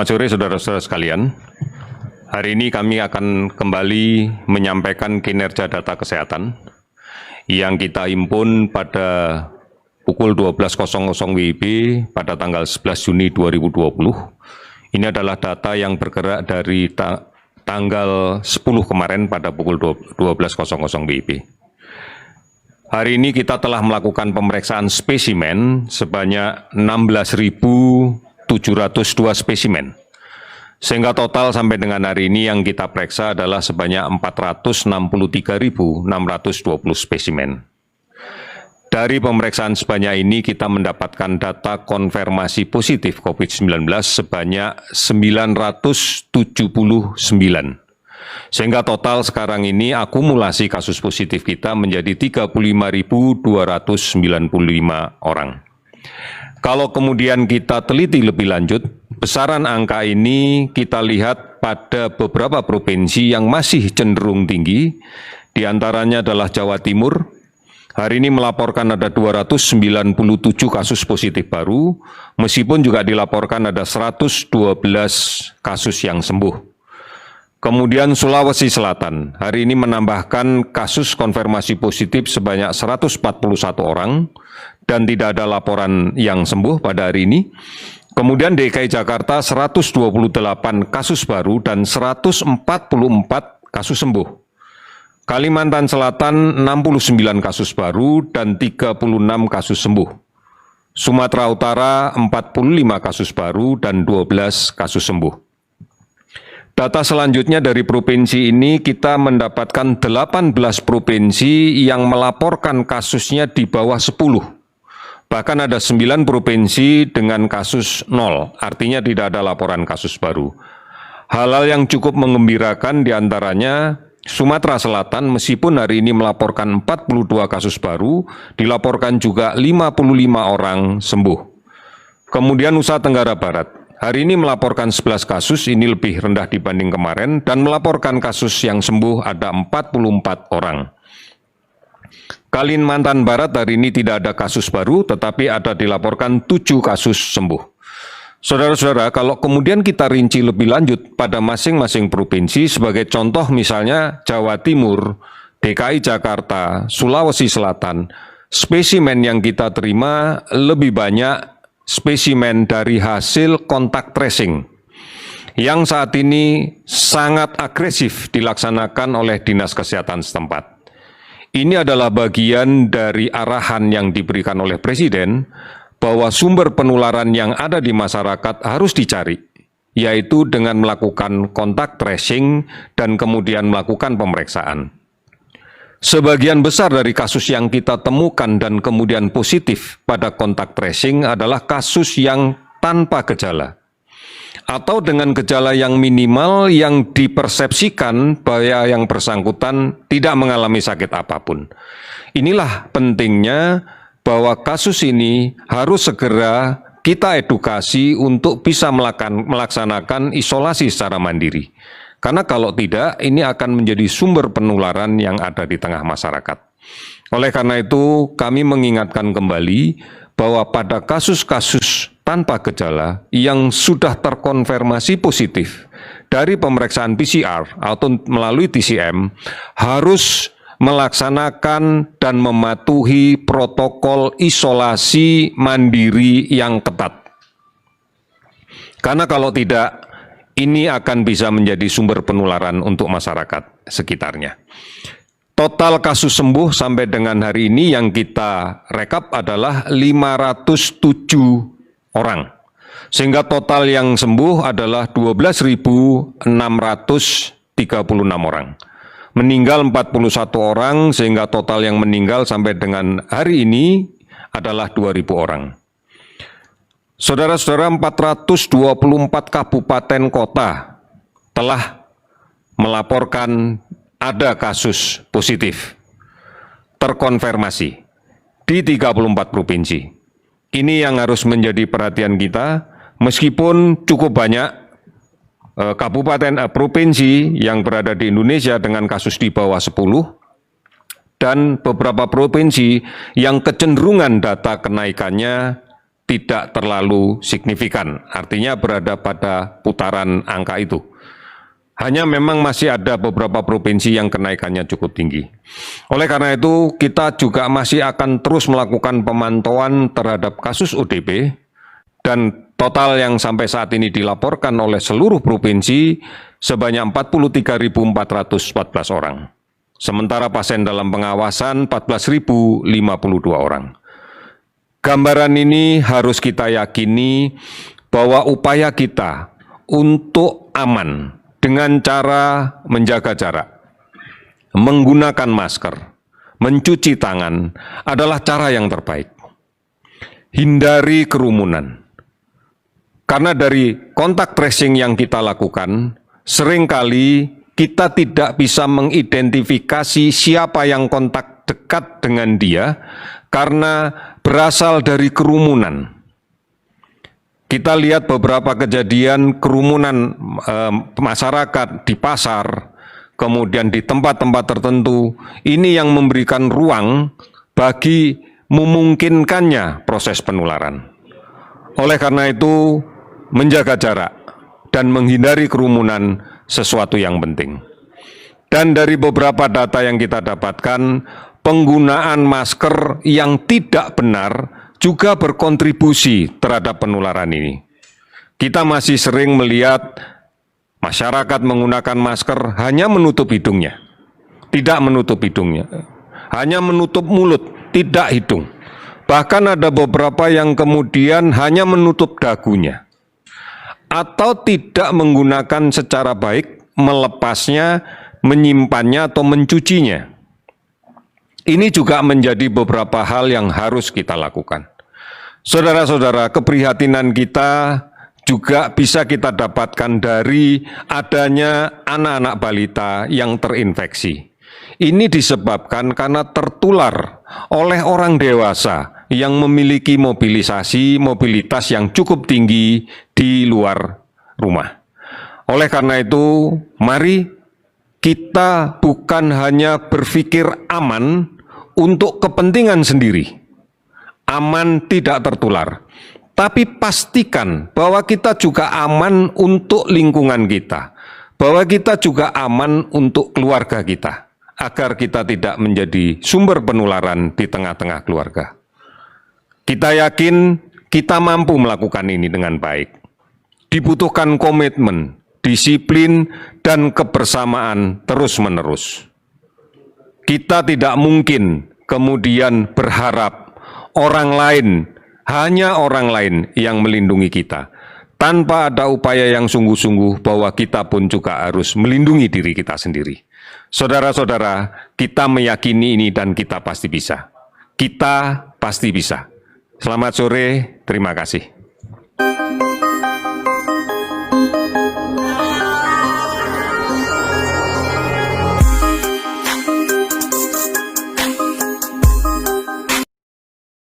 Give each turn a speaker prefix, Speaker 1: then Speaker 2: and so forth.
Speaker 1: Selamat sore saudara-saudara sekalian. Hari ini kami akan kembali menyampaikan kinerja data kesehatan yang kita himpun pada pukul 12.00 WIB pada tanggal 11 Juni 2020. Ini adalah data yang bergerak dari tanggal 10 kemarin pada pukul 12.00 WIB. Hari ini kita telah melakukan pemeriksaan spesimen sebanyak 16.702 spesimen. Sehingga total sampai dengan hari ini yang kita periksa adalah sebanyak 463.620 spesimen. Dari pemeriksaan sebanyak ini kita mendapatkan data konfirmasi positif COVID-19 sebanyak 979. Sehingga total sekarang ini akumulasi kasus positif kita menjadi 35.295 orang. Kalau kemudian kita teliti lebih lanjut, besaran angka ini kita lihat pada beberapa provinsi yang masih cenderung tinggi, di antaranya adalah Jawa Timur. Hari ini melaporkan ada 297 kasus positif baru, meskipun juga dilaporkan ada 112 kasus yang sembuh. Kemudian Sulawesi Selatan, hari ini menambahkan kasus konfirmasi positif sebanyak 141 orang dan tidak ada laporan yang sembuh pada hari ini. Kemudian DKI Jakarta 128 kasus baru dan 144 kasus sembuh. Kalimantan Selatan 69 kasus baru dan 36 kasus sembuh. Sumatera Utara 45 kasus baru dan 12 kasus sembuh. Data selanjutnya dari provinsi ini kita mendapatkan 18 provinsi yang melaporkan kasusnya di bawah 10. Bahkan ada 9 provinsi dengan kasus 0, artinya tidak ada laporan kasus baru. Hal-hal yang cukup mengembirakan diantaranya Sumatera Selatan meskipun hari ini melaporkan 42 kasus baru, dilaporkan juga 55 orang sembuh. Kemudian Nusa Tenggara Barat. Hari ini melaporkan 11 kasus, ini lebih rendah dibanding kemarin, dan melaporkan kasus yang sembuh ada 44 orang. Kalimantan Barat hari ini tidak ada kasus baru, tetapi ada dilaporkan 7 kasus sembuh. Saudara-saudara, kalau kemudian kita rinci lebih lanjut pada masing-masing provinsi, sebagai contoh misalnya Jawa Timur, DKI Jakarta, Sulawesi Selatan, spesimen yang kita terima lebih banyak spesimen dari hasil kontak tracing yang saat ini sangat agresif dilaksanakan oleh Dinas Kesehatan setempat. Ini adalah bagian dari arahan yang diberikan oleh Presiden bahwa sumber penularan yang ada di masyarakat harus dicari, yaitu dengan melakukan kontak tracing dan kemudian melakukan pemeriksaan. Sebagian besar dari kasus yang kita temukan dan kemudian positif pada kontak tracing adalah kasus yang tanpa gejala atau dengan gejala yang minimal yang dipersepsikan bahwa yang bersangkutan tidak mengalami sakit apapun. Inilah pentingnya bahwa kasus ini harus segera kita edukasi untuk bisa melaksanakan isolasi secara mandiri. Karena kalau tidak, ini akan menjadi sumber penularan yang ada di tengah masyarakat. Oleh karena itu, kami mengingatkan kembali bahwa pada kasus-kasus tanpa gejala yang sudah terkonfirmasi positif dari pemeriksaan PCR atau melalui TCM, harus melaksanakan dan mematuhi protokol isolasi mandiri yang ketat. Karena kalau tidak, ini akan bisa menjadi sumber penularan untuk masyarakat sekitarnya. Total kasus sembuh sampai dengan hari ini yang kita rekap adalah 507 orang. Sehingga total yang sembuh adalah 12.636 orang. Meninggal 41 orang sehingga total yang meninggal sampai dengan hari ini adalah 2.000 orang. Saudara-saudara, 424 kabupaten kota telah melaporkan ada kasus positif terkonfirmasi di 34 provinsi. Ini yang harus menjadi perhatian kita, meskipun cukup banyak provinsi yang berada di Indonesia dengan kasus di bawah 10, dan beberapa provinsi yang kecenderungan data kenaikannya tidak terlalu signifikan, artinya berada pada putaran angka itu. Hanya memang masih ada beberapa provinsi yang kenaikannya cukup tinggi. Oleh karena itu, kita juga masih akan terus melakukan pemantauan terhadap kasus ODP, dan total yang sampai saat ini dilaporkan oleh seluruh provinsi sebanyak 43.414 orang. Sementara pasien dalam pengawasan 14.052 orang. Gambaran ini harus kita yakini bahwa upaya kita untuk aman dengan cara menjaga jarak, menggunakan masker, mencuci tangan adalah cara yang terbaik. Hindari kerumunan. Karena dari kontak tracing yang kita lakukan, seringkali kita tidak bisa mengidentifikasi siapa yang kontak dekat dengan dia karena berasal dari kerumunan. Kita lihat beberapa kejadian kerumunan masyarakat di pasar, kemudian di tempat-tempat tertentu, ini yang memberikan ruang bagi memungkinkannya proses penularan. Oleh karena itu, menjaga jarak dan menghindari kerumunan sesuatu yang penting. Dan dari beberapa data yang kita dapatkan, penggunaan masker yang tidak benar juga berkontribusi terhadap penularan ini. Kita masih sering melihat masyarakat menggunakan masker hanya menutup hidungnya, tidak menutup hidungnya, hanya menutup mulut, tidak hidung. Bahkan ada beberapa yang kemudian hanya menutup dagunya, atau tidak menggunakan secara baik, melepasnya, menyimpannya, atau mencucinya. Ini juga menjadi beberapa hal yang harus kita lakukan. Saudara-saudara, keprihatinan kita juga bisa kita dapatkan dari adanya anak-anak balita yang terinfeksi. Ini disebabkan karena tertular oleh orang dewasa yang memiliki mobilitas yang cukup tinggi di luar rumah. Oleh karena itu, mari kita bukan hanya berpikir aman untuk kepentingan sendiri, aman tidak tertular, tapi pastikan bahwa kita juga aman untuk lingkungan kita, bahwa kita juga aman untuk keluarga kita, agar kita tidak menjadi sumber penularan di tengah-tengah keluarga. Kita yakin kita mampu melakukan ini dengan baik. Dibutuhkan komitmen, disiplin, dan kebersamaan terus-menerus. Kita tidak mungkin kemudian berharap hanya orang lain yang melindungi kita, tanpa ada upaya yang sungguh-sungguh bahwa kita pun juga harus melindungi diri kita sendiri. Saudara-saudara, kita meyakini ini dan kita pasti bisa. Kita pasti bisa. Selamat sore, terima kasih.